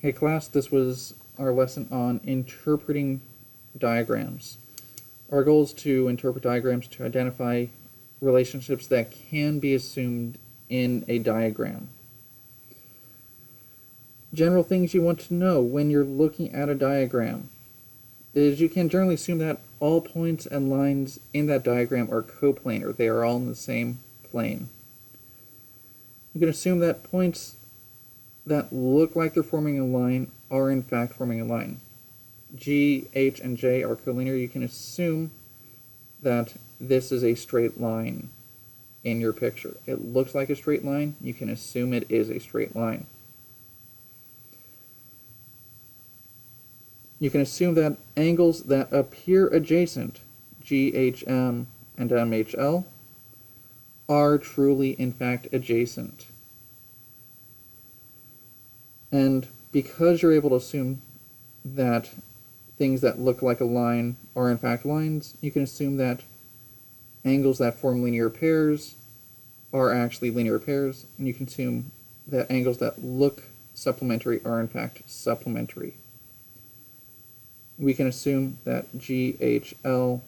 Hey class, this was our lesson on interpreting diagrams. Our goal is to interpret diagrams to identify relationships that can be assumed in a diagram. General things you want to know when you're looking at a diagram is you can generally assume that all points and lines in that diagram are coplanar. They are all in the same plane. You can assume that points that look like they're forming a line are in fact forming a line. G, H, and J are collinear. You can assume that this is a straight line in your picture. It looks like a straight line. You can assume it is a straight line. You can assume that angles that appear adjacent, GHM and MHL, are truly in fact adjacent. And because you're able to assume that things that look like a line are in fact lines, you can assume that angles that form linear pairs are actually linear pairs, and you can assume that angles that look supplementary are in fact supplementary. We can assume that GHL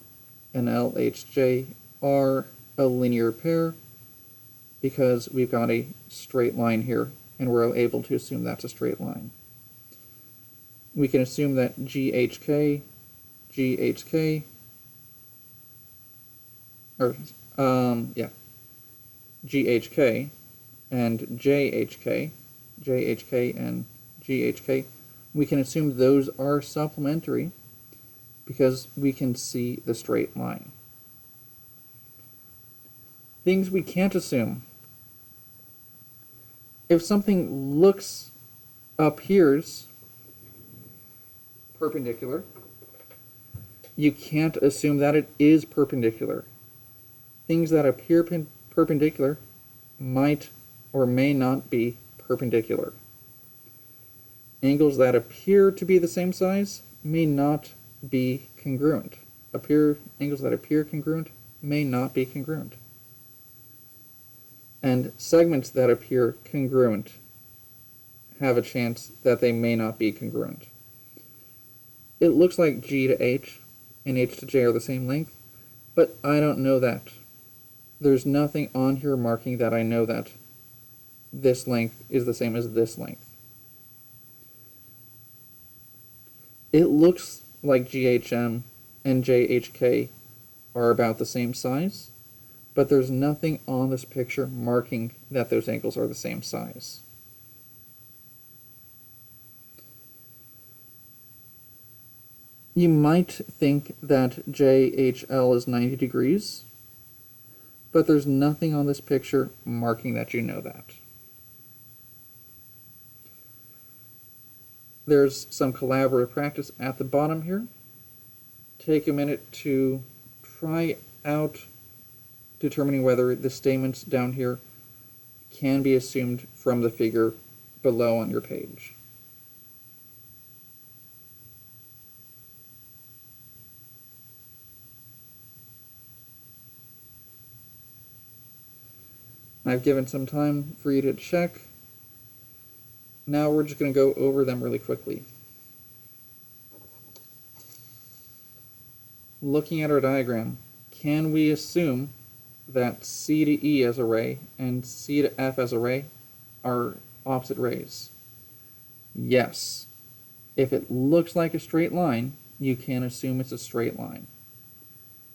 and LHJ are a linear pair because we've got a straight line here, and we're able to assume that's a straight line. We can assume that GHK, GHK, GHK and JHK, JHK and GHK, we can assume those are supplementary because we can see the straight line. Things we can't assume. If something appears perpendicular, you can't assume that it is perpendicular. Things that appear perpendicular might or may not be perpendicular. Angles that appear to be the same size may not be congruent. Angles that appear congruent may not be congruent. And segments that appear congruent have a chance that they may not be congruent. It looks like G to H and H to J are the same length, but I don't know that. There's nothing on here marking that I know that this length is the same as this length. It looks like GHM and JHK are about the same size, but there's nothing on this picture marking that those angles are the same size. You might think that JHL is 90 degrees, but there's nothing on this picture marking that you know that. There's some collaborative practice at the bottom here. Take a minute to try out determining whether the statements down here can be assumed from the figure below on your page. I've given some time for you to check. Now we're just going to go over them really quickly. Looking at our diagram, can we assume that C to E as a ray and C to F as a ray are opposite rays? Yes. If it looks like a straight line, you can assume it's a straight line.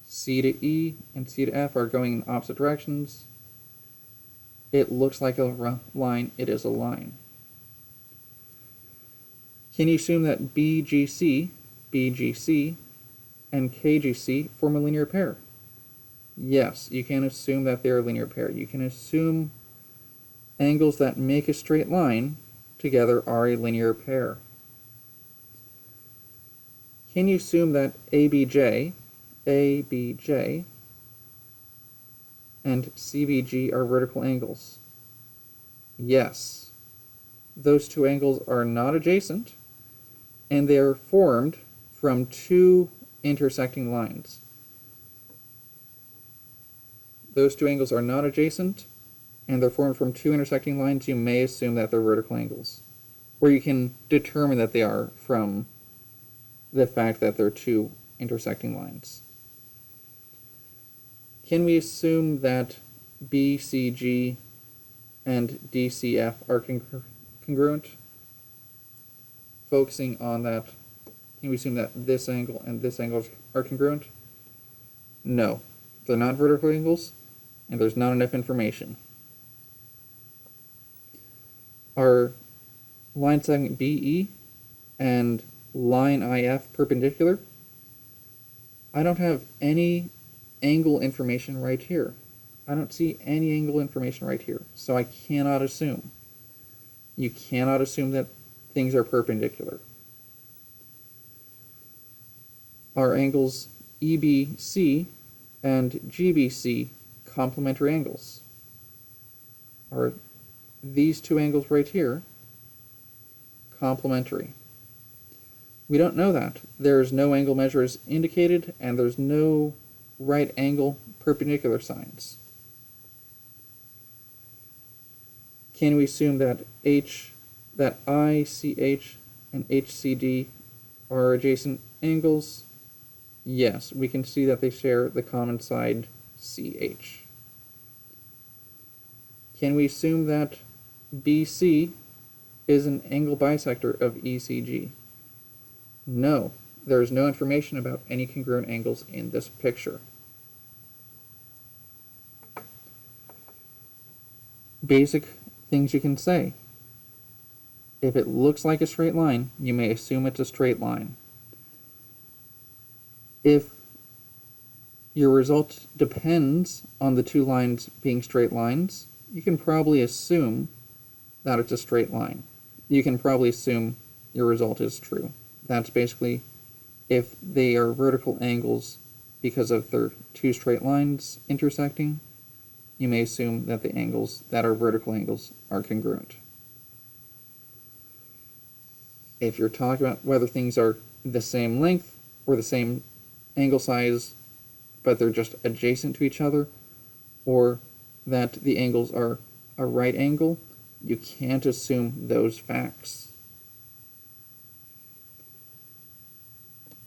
C to E and C to F are going in opposite directions. It looks like a line, it is a line. Can you assume that BGC, BGC, and KGC form a linear pair? Yes, you can assume that they're a linear pair. You can assume angles that make a straight line together are a linear pair. Can you assume that ABJ, ABJ, and CBG are vertical angles? Yes. Those two angles are not adjacent, and they are formed from two intersecting lines. Those two angles are not adjacent, and they're formed from two intersecting lines. You may assume that they're vertical angles. or you can determine that they are from the fact that they're two intersecting lines. Can we assume that BCG and DCF are congruent? Focusing on that, can we assume that this angle and this angle are congruent? No, they're not vertical angles, and there's not enough information. Are line segment BE and line IF perpendicular? I don't have any angle information right here. I don't see any angle information right here, so I cannot assume. You cannot assume that things are perpendicular. Are angles EBC and GBC complementary angles? Are these two angles right here complementary? We don't know that. There's no angle measures indicated, and there's no right angle perpendicular signs. Can we assume that ICH and HCD are adjacent angles? Yes, we can see that they share the common side CH. Can we assume that BC is an angle bisector of ECG? No, there is no information about any congruent angles in this picture. Basic things you can say. If it looks like a straight line, you may assume it's a straight line. If your result depends on the two lines being straight lines, you can probably assume that it's a straight line. You can probably assume your result is true. That's basically if they are vertical angles because of their two straight lines intersecting, you may assume that the angles that are vertical angles are congruent. If you're talking about whether things are the same length or the same angle size, but they're just adjacent to each other, or that the angles are a right angle, you can't assume those facts.